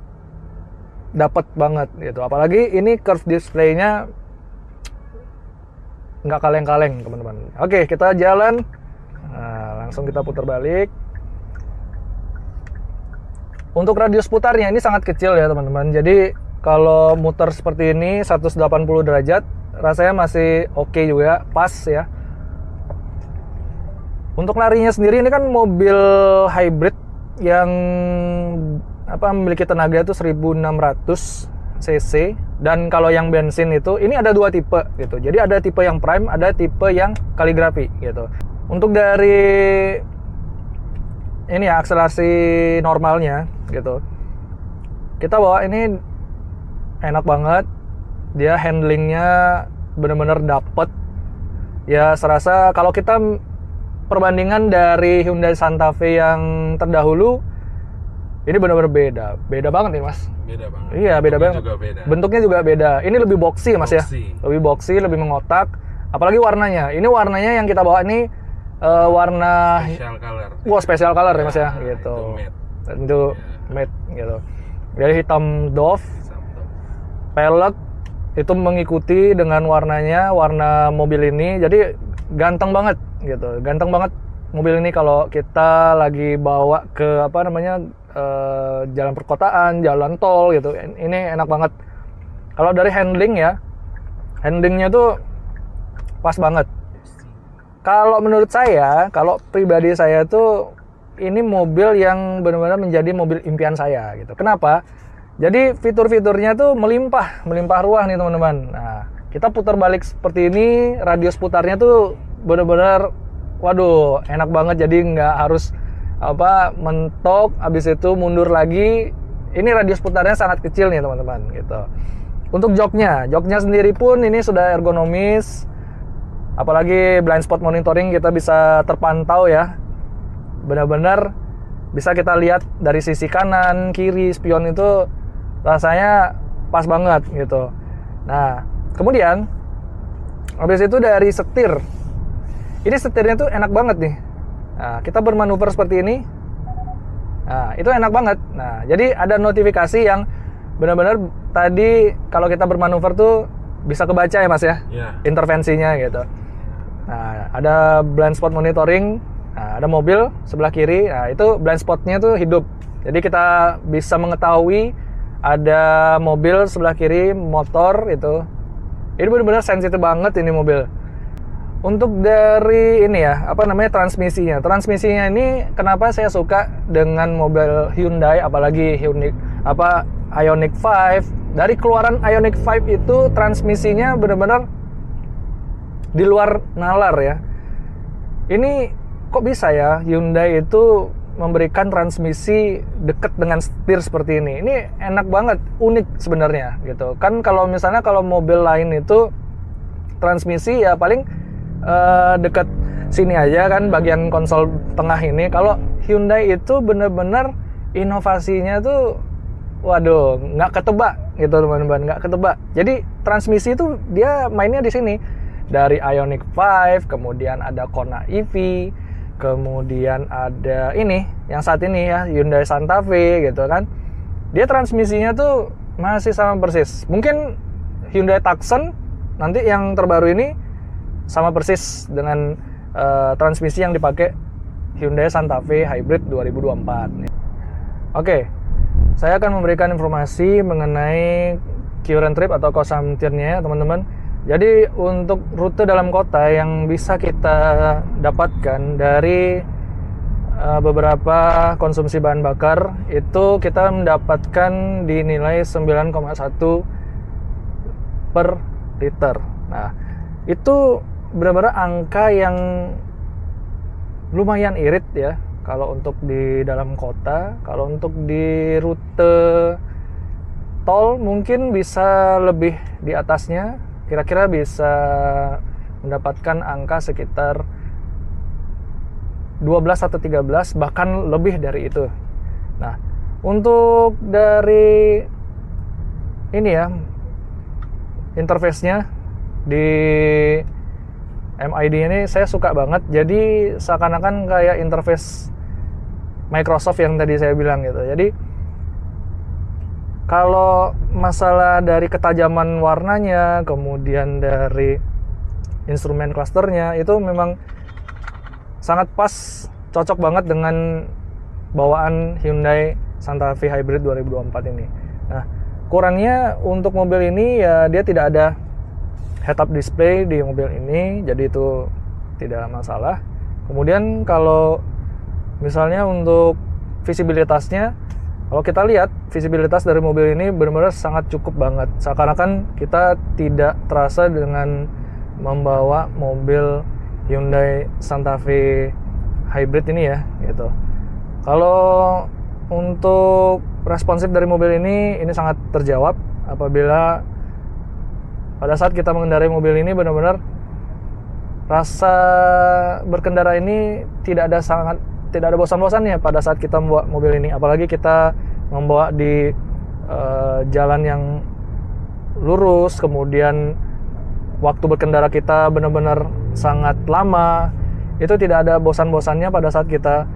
dapat banget gitu. Apalagi ini curve display-nya nggak kaleng-kaleng teman-teman. Oke, kita jalan. Nah, langsung kita putar balik. Untuk radius putarnya ini sangat kecil ya teman-teman. Jadi kalau muter seperti ini 180 derajat rasanya masih oke juga, pas ya. Untuk larinya sendiri ini kan mobil hybrid yang memiliki tenaga itu 1600 cc, dan kalau yang bensin itu ini ada dua tipe gitu. Jadi ada tipe yang prime, ada tipe yang kaligrafi gitu. Untuk dari ini ya akselerasi normalnya gitu, kita bawa ini enak banget. Dia handlingnya bener-bener dapet ya, serasa kalau kita perbandingan dari Hyundai Santa Fe yang terdahulu, ini benar-benar beda banget nih Mas. Beda banget. Iya, beda Bentuknya banget. juga beda. Bentuknya juga beda. Ini lebih boxy Mas ya, Boxy. lebih boxy, lebih mengotak. Apalagi warnanya. Ini warnanya yang kita bawa ini warna Special color. special color ya Mas ya, Nah, gitu. Itu matte. Itu matte gitu. Jadi hitam doff, Sabtu. pelek itu mengikuti dengan warnanya, warna mobil ini. Jadi ganteng banget gitu. Ganteng banget mobil ini kalau kita lagi bawa ke jalan perkotaan, jalan tol gitu. Ini enak banget. Kalau dari handling ya, handlingnya tuh pas banget. Kalau menurut saya, kalau pribadi saya tuh ini mobil yang benar-benar menjadi mobil impian saya gitu. Kenapa? Jadi fitur-fiturnya tuh melimpah ruah nih teman-teman. Nah, kita putar balik seperti ini, radius putarnya tuh benar-benar waduh, enak banget. Jadi nggak harus mentok, habis itu mundur lagi. Ini radius putarnya sangat kecil nih teman-teman gitu. Untuk joknya sendiri pun ini sudah ergonomis. Apalagi blind spot monitoring kita bisa terpantau ya. Benar-benar bisa kita lihat dari sisi kanan, kiri, spion itu rasanya pas banget gitu. Nah, kemudian habis itu dari setir. Ini setirnya tuh enak banget nih. Nah, kita bermanuver seperti ini. Nah, itu enak banget. Nah, jadi ada notifikasi yang benar-benar tadi kalau kita bermanuver tuh bisa kebaca ya Mas ya, Ya. intervensinya gitu. Nah, ada blind spot monitoring. Nah, ada mobil sebelah kiri. Nah, itu blind spotnya tuh hidup. Jadi kita bisa mengetahui ada mobil sebelah kiri, motor itu. Ini benar-benar sensitif banget ini mobil. Untuk dari ini ya, apa namanya, transmisinya. Transmisinya ini kenapa saya suka dengan mobil Hyundai, apalagi Ioniq 5. Dari keluaran Ioniq 5 itu transmisinya benar-benar di luar nalar ya. Ini kok bisa ya Hyundai itu memberikan transmisi dekat dengan setir seperti ini. Ini enak banget, unik sebenarnya gitu. Kan kalau misalnya kalau mobil lain itu transmisi ya paling dekat sini aja kan, bagian konsol tengah ini. Kalau Hyundai itu bener-bener inovasinya tuh waduh, nggak ketebak gitu teman-teman, nggak ketebak. Jadi transmisi itu dia mainnya di sini. Dari Ioniq 5, kemudian ada Kona EV, kemudian ada ini yang saat ini ya Hyundai Santa Fe gitu kan. Dia transmisinya tuh masih sama persis. Mungkin Hyundai Tucson nanti yang terbaru ini sama persis dengan transmisi yang dipakai Hyundai Santa Fe Hybrid 2024. Oke, saya akan memberikan informasi mengenai current trip atau consumption-nya teman-teman. Jadi untuk rute dalam kota yang bisa kita dapatkan dari beberapa konsumsi bahan bakar itu kita mendapatkan di nilai 9,1 per liter. Nah, itu benar-benar angka yang lumayan irit ya kalau untuk di dalam kota. Kalau untuk di rute tol mungkin bisa lebih di atasnya, kira-kira bisa mendapatkan angka sekitar 12 atau 13, bahkan lebih dari itu. Nah, untuk dari ini ya interface-nya di MID ini saya suka banget. Jadi seakan-akan kayak interface Microsoft yang tadi saya bilang gitu. Jadi kalau masalah dari ketajaman warnanya, kemudian dari instrumen clusternya, itu memang sangat pas, cocok banget dengan bawaan Hyundai Santa Fe Hybrid 2024 ini. Nah, kurangnya untuk mobil ini ya dia tidak ada head-up display di mobil ini, jadi itu tidak masalah. Kemudian kalau misalnya untuk visibilitasnya, kalau kita lihat visibilitas dari mobil ini benar-benar sangat cukup banget. Seakan-akan kita tidak terasa dengan membawa mobil Hyundai Santa Fe Hybrid ini ya, gitu. Kalau untuk responsif dari mobil ini sangat terjawab apabila pada saat kita mengendarai mobil ini benar-benar rasa berkendara ini tidak ada bosan-bosannya pada saat kita membawa mobil ini, apalagi kita membawa di jalan yang lurus, kemudian waktu berkendara kita benar-benar sangat lama, itu tidak ada bosan-bosannya pada saat kita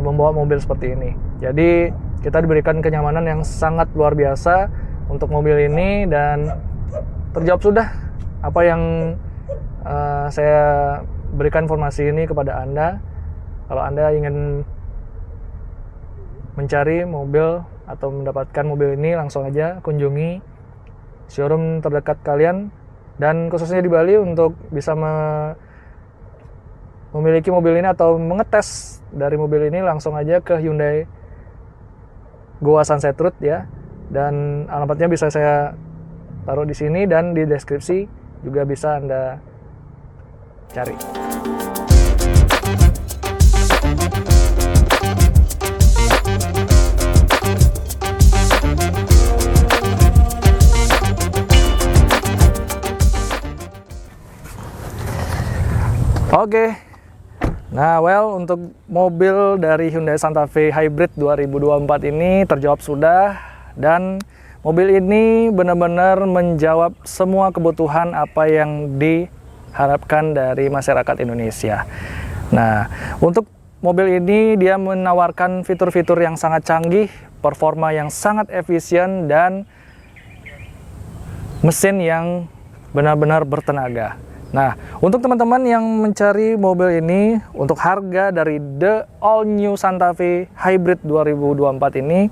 membawa mobil seperti ini. Jadi kita diberikan kenyamanan yang sangat luar biasa untuk mobil ini, dan terjawab sudah apa yang saya berikan informasi ini kepada Anda. Kalau Anda ingin mencari mobil atau mendapatkan mobil ini, langsung aja kunjungi showroom terdekat kalian, dan khususnya di Bali untuk bisa memiliki mobil ini atau mengetes dari mobil ini, langsung aja ke Hyundai Goa Sunset Road ya. Dan alamatnya bisa saya taruh di sini dan di deskripsi juga bisa Anda cari. Oke. Nah, untuk mobil dari Hyundai Santa Fe Hybrid 2024 ini terjawab sudah, dan mobil ini benar-benar menjawab semua kebutuhan apa yang diharapkan dari masyarakat Indonesia. Nah, untuk mobil ini dia menawarkan fitur-fitur yang sangat canggih, performa yang sangat efisien, dan mesin yang benar-benar bertenaga. Nah, untuk teman-teman yang mencari mobil ini, untuk harga dari the all new Santa Fe Hybrid 2024 ini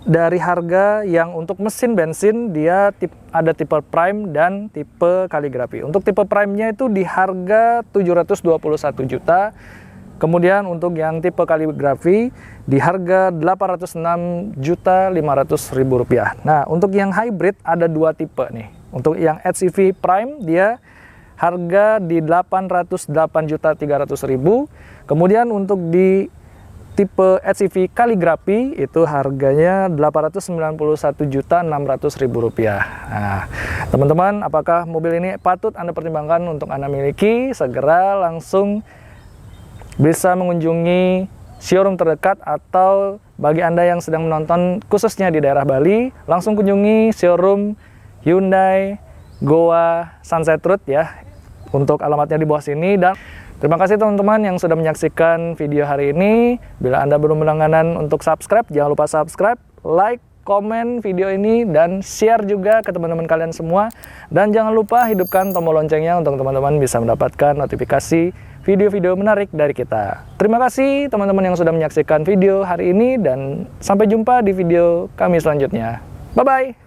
dari harga yang untuk mesin bensin dia ada tipe prime dan tipe kaligrafi. Untuk tipe prime-nya itu di harga 721 juta. Kemudian untuk yang tipe kaligrafi di harga 806.500.000 rupiah. Nah, untuk yang hybrid ada dua tipe nih. Untuk yang HEV Prime dia harga di 808.300.000. Kemudian untuk di tipe HEV kaligrafi itu harganya 891.600.000 rupiah. Nah, teman-teman, apakah mobil ini patut Anda pertimbangkan untuk Anda miliki? Segera langsung bisa mengunjungi showroom terdekat, atau bagi Anda yang sedang menonton khususnya di daerah Bali, langsung kunjungi showroom Hyundai Goa Sunset Road ya. Untuk alamatnya di bawah sini. Dan terima kasih teman-teman yang sudah menyaksikan video hari ini. Bila Anda belum berlangganan untuk subscribe, jangan lupa subscribe, like, komen video ini, dan share juga ke teman-teman kalian semua. Dan jangan lupa hidupkan tombol loncengnya untuk teman-teman bisa mendapatkan notifikasi video-video menarik dari kita. Terima kasih teman-teman yang sudah menyaksikan video hari ini, dan sampai jumpa di video kami selanjutnya. Bye-bye!